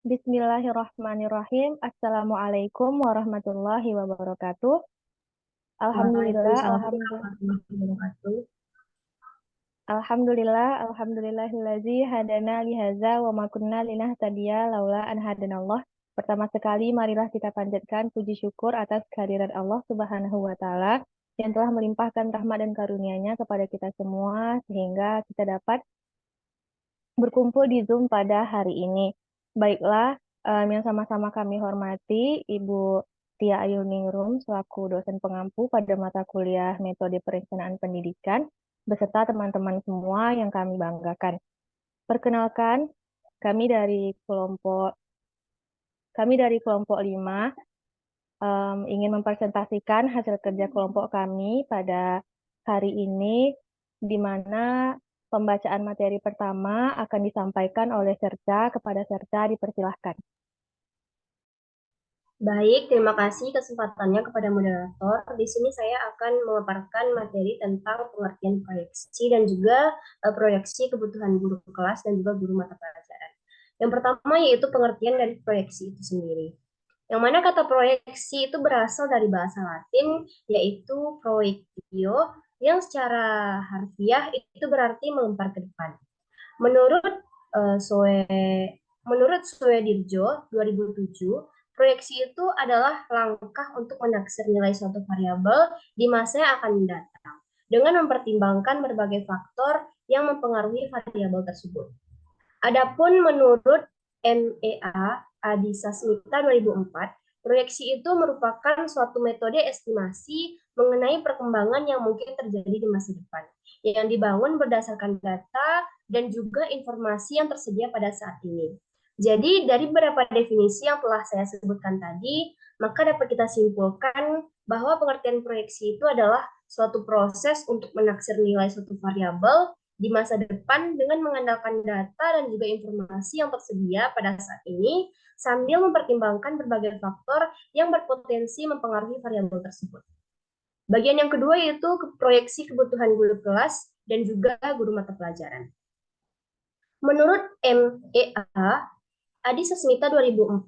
Bismillahirrahmanirrahim. Assalamualaikum warahmatullahi wabarakatuh. Alhamdulillah, Waalaikumsalam alhamdulillah, warahmatullahi wabarakatuh. alhamdulillahillazi hadana lihaza wa ma kunna linahtadiya laula an hadanallah. Pertama sekali, marilah kita panjatkan puji syukur atas kehadiran Allah Subhanahu wa Ta'ala yang telah melimpahkan rahmat dan karunia-Nya kepada kita semua sehingga kita dapat berkumpul di Zoom pada hari ini. Baiklah, yang sama-sama kami hormati Ibu Tia Ayuningrum selaku dosen pengampu pada mata kuliah Metode Perencanaan Pendidikan beserta teman-teman semua yang kami banggakan. Perkenalkan, kami dari kelompok kami dari kelompok 5 ingin mempresentasikan hasil kerja kelompok kami pada hari ini, di mana pembacaan materi pertama akan disampaikan oleh Serca. Kepada Serca dipersilahkan. Baik, terima kasih kesempatannya kepada moderator. Di sini saya akan memaparkan materi tentang pengertian proyeksi dan juga proyeksi kebutuhan guru kelas dan juga guru mata pelajaran. Yang pertama yaitu pengertian dari proyeksi itu sendiri. Yang mana kata proyeksi itu berasal dari bahasa Latin yaitu proiectio yang secara harfiah itu berarti melempar ke depan. Menurut uh, Soe Menurut Soedirjo 2007, proyeksi itu adalah langkah untuk menaksir nilai suatu variabel di masa yang akan datang dengan mempertimbangkan berbagai faktor yang mempengaruhi variabel tersebut. Adapun menurut MEA Adi Sasmita 2004, proyeksi itu merupakan suatu metode estimasi mengenai perkembangan yang mungkin terjadi di masa depan, yang dibangun berdasarkan data dan juga informasi yang tersedia pada saat ini. Jadi, dari beberapa definisi yang telah saya sebutkan tadi, maka dapat kita simpulkan bahwa pengertian proyeksi itu adalah suatu proses untuk menaksir nilai suatu variabel di masa depan dengan mengandalkan data dan juga informasi yang tersedia pada saat ini sambil mempertimbangkan berbagai faktor yang berpotensi mempengaruhi variabel tersebut. Bagian yang kedua yaitu proyeksi kebutuhan guru kelas dan juga guru mata pelajaran. Menurut MEA Adi Sasmita 2004,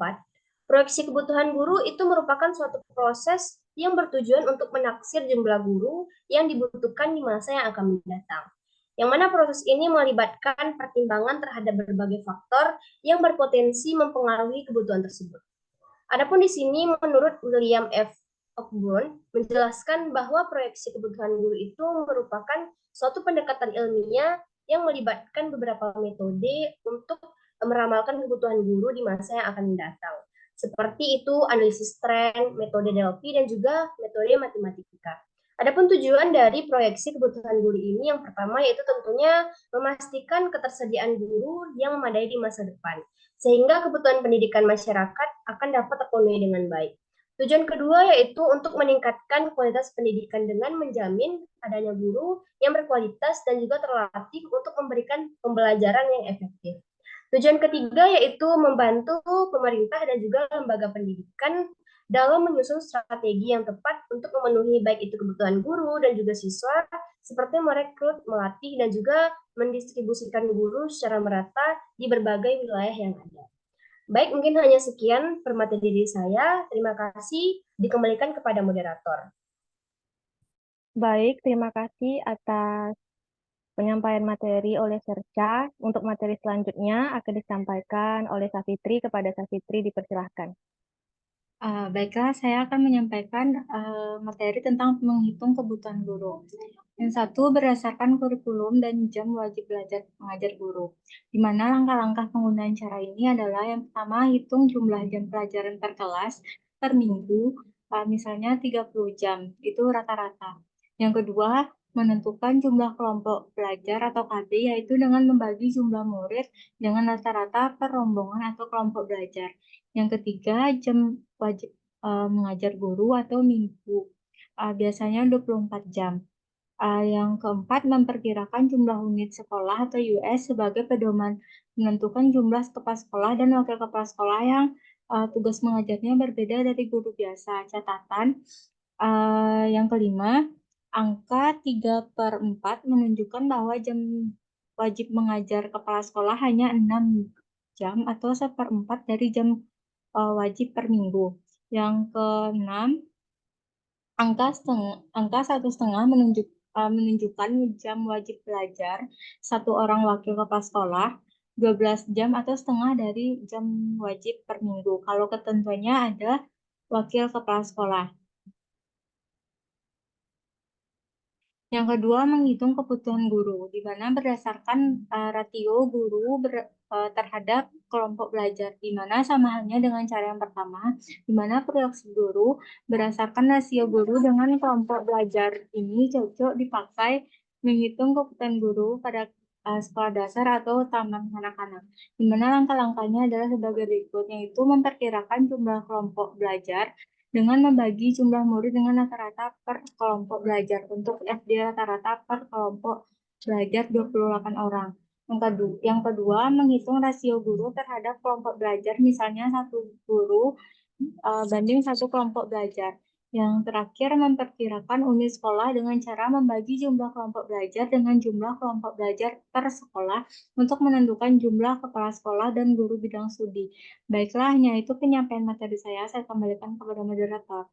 proyeksi kebutuhan guru itu merupakan suatu proses yang bertujuan untuk menaksir jumlah guru yang dibutuhkan di masa yang akan mendatang. Yang mana proses ini melibatkan pertimbangan terhadap berbagai faktor yang berpotensi mempengaruhi kebutuhan tersebut. Adapun di sini menurut William F. Cockburn menjelaskan bahwa proyeksi kebutuhan guru itu merupakan suatu pendekatan ilmiah yang melibatkan beberapa metode untuk meramalkan kebutuhan guru di masa yang akan datang. Seperti itu analisis tren, metode Delphi, dan juga metode matematika. Adapun tujuan dari proyeksi kebutuhan guru ini yang pertama yaitu tentunya memastikan ketersediaan guru yang memadai di masa depan, sehingga kebutuhan pendidikan masyarakat akan dapat terpenuhi dengan baik. Tujuan kedua yaitu untuk meningkatkan kualitas pendidikan dengan menjamin adanya guru yang berkualitas dan juga terlatih untuk memberikan pembelajaran yang efektif. Tujuan ketiga yaitu membantu pemerintah dan juga lembaga pendidikan dalam menyusun strategi yang tepat untuk memenuhi baik itu kebutuhan guru dan juga siswa, seperti merekrut, melatih, dan juga mendistribusikan guru secara merata di berbagai wilayah yang ada. Baik, mungkin hanya sekian permateri diri saya. Terima kasih. Dikembalikan kepada moderator. Baik, terima kasih atas penyampaian materi oleh Serca. Untuk materi selanjutnya akan disampaikan oleh Safitri. Kepada Safitri dipersilahkan. Baiklah, saya akan menyampaikan materi tentang menghitung kebutuhan guru. Yang satu berdasarkan kurikulum dan jam wajib belajar mengajar guru, di mana langkah-langkah penggunaan cara ini adalah yang pertama, hitung jumlah jam pelajaran per kelas per minggu, misalnya 30 jam, itu rata-rata. Yang kedua, menentukan jumlah kelompok belajar atau KB, yaitu dengan membagi jumlah murid dengan rata-rata per rombongan atau kelompok belajar. Yang ketiga, jam wajib mengajar guru atau minggu, biasanya 24 jam. Yang keempat, memperkirakan jumlah unit sekolah atau US sebagai pedoman menentukan jumlah kepala sekolah dan wakil kepala sekolah yang tugas mengajarnya berbeda dari guru biasa. Catatan, yang kelima, angka 3/4 menunjukkan bahwa jam wajib mengajar kepala sekolah hanya 6 jam atau 1/4 dari jam wajib per minggu. Yang keenam, angka 1,5 menunjukkan jam wajib belajar satu orang wakil kepala sekolah 12 jam atau setengah dari jam wajib per minggu. Kalau ketentuannya ada wakil kepala sekolah. Yang kedua, menghitung kebutuhan guru, di mana berdasarkan ratio guru terhadap kelompok belajar, di mana sama halnya dengan cara yang pertama, di mana proyeksi guru berdasarkan rasio guru dengan kelompok belajar ini cocok dipakai menghitung kebutuhan guru pada sekolah dasar atau taman kanak-kanak, di mana langkah-langkahnya adalah sebagai berikut, yaitu memperkirakan jumlah kelompok belajar dengan membagi jumlah murid dengan rata-rata per kelompok belajar. Untuk SD rata-rata per kelompok belajar 28 orang. Yang kedua, menghitung rasio guru terhadap kelompok belajar, misalnya satu guru banding satu kelompok belajar. Yang terakhir, memperkirakan unit sekolah dengan cara membagi jumlah kelompok belajar dengan jumlah kelompok belajar per sekolah untuk menentukan jumlah kepala sekolah dan guru bidang studi. Baiklah, hanya itu penyampaian materi saya kembalikan kepada moderator.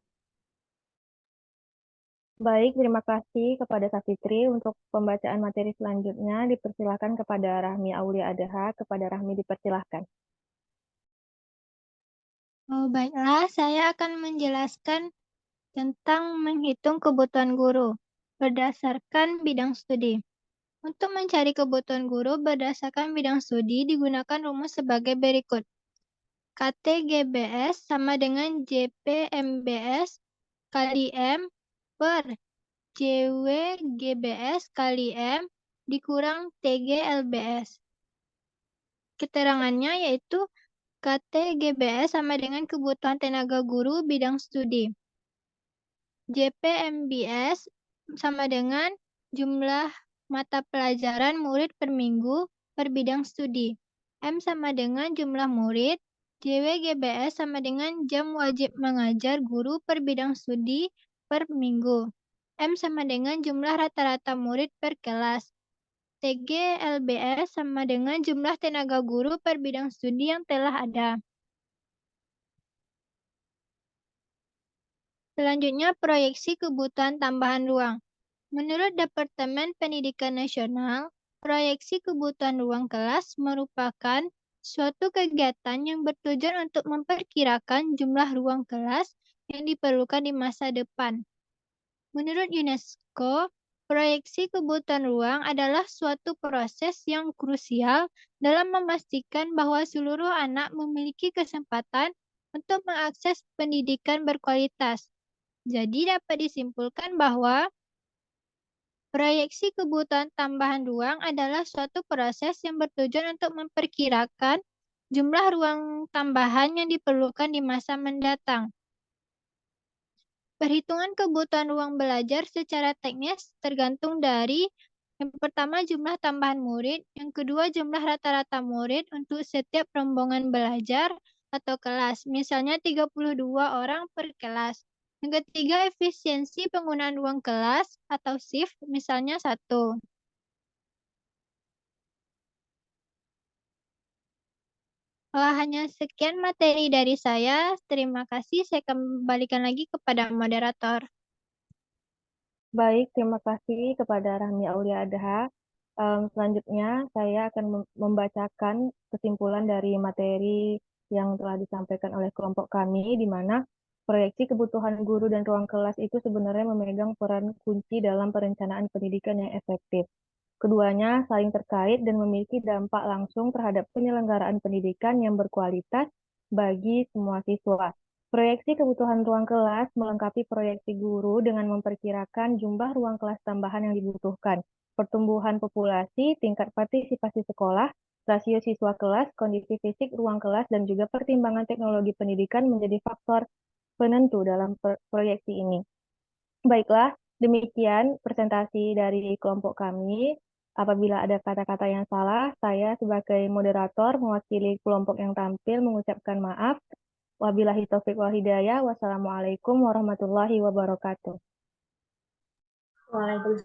Baik, terima kasih kepada Kak Fitri. Untuk pembacaan materi selanjutnya dipersilakan kepada Rahmi Aulia Adaha. Kepada Rahmi dipersilakan. Baiklah, saya akan menjelaskan tentang menghitung kebutuhan guru berdasarkan bidang studi. Untuk mencari kebutuhan guru berdasarkan bidang studi digunakan rumus sebagai berikut. KTGBS sama dengan JPMBS kali M per JWGBS kali M dikurang TGLBS. Keterangannya yaitu KTGBS sama dengan kebutuhan tenaga guru bidang studi. JPMBS sama dengan jumlah mata pelajaran murid per minggu per bidang studi. M sama dengan jumlah murid. JWGBS sama dengan jam wajib mengajar guru per bidang studi per minggu. M sama dengan jumlah rata-rata murid per kelas. TGLBS sama dengan jumlah tenaga guru per bidang studi yang telah ada. Selanjutnya, proyeksi kebutuhan tambahan ruang. Menurut Departemen Pendidikan Nasional, proyeksi kebutuhan ruang kelas merupakan suatu kegiatan yang bertujuan untuk memperkirakan jumlah ruang kelas yang diperlukan di masa depan. Menurut UNESCO, proyeksi kebutuhan ruang adalah suatu proses yang krusial dalam memastikan bahwa seluruh anak memiliki kesempatan untuk mengakses pendidikan berkualitas. Jadi dapat disimpulkan bahwa proyeksi kebutuhan tambahan ruang adalah suatu proses yang bertujuan untuk memperkirakan jumlah ruang tambahan yang diperlukan di masa mendatang. Perhitungan kebutuhan ruang belajar secara teknis tergantung dari yang pertama jumlah tambahan murid, yang kedua jumlah rata-rata murid untuk setiap rombongan belajar atau kelas, misalnya 32 orang per kelas. Yang ketiga, efisiensi penggunaan ruang kelas atau shift, misalnya 1. Hanya sekian materi dari saya. Terima kasih. Saya kembalikan lagi kepada moderator. Baik, terima kasih kepada Rahmi Aulia Adaha. Selanjutnya, saya akan membacakan kesimpulan dari materi yang telah disampaikan oleh kelompok kami, di mana proyeksi kebutuhan guru dan ruang kelas itu sebenarnya memegang peran kunci dalam perencanaan pendidikan yang efektif. Keduanya saling terkait dan memiliki dampak langsung terhadap penyelenggaraan pendidikan yang berkualitas bagi semua siswa. Proyeksi kebutuhan ruang kelas melengkapi proyeksi guru dengan memperkirakan jumlah ruang kelas tambahan yang dibutuhkan, pertumbuhan populasi, tingkat partisipasi sekolah, rasio siswa kelas, kondisi fisik ruang kelas, dan juga pertimbangan teknologi pendidikan menjadi faktor penentu dalam proyeksi ini. Baiklah, demikian presentasi dari kelompok kami. Apabila ada kata-kata yang salah, saya sebagai moderator mewakili kelompok yang tampil mengucapkan maaf. Wabillahi taufiq wal hidayah. Wassalamualaikum warahmatullahi wabarakatuh. Waalaikumsalam.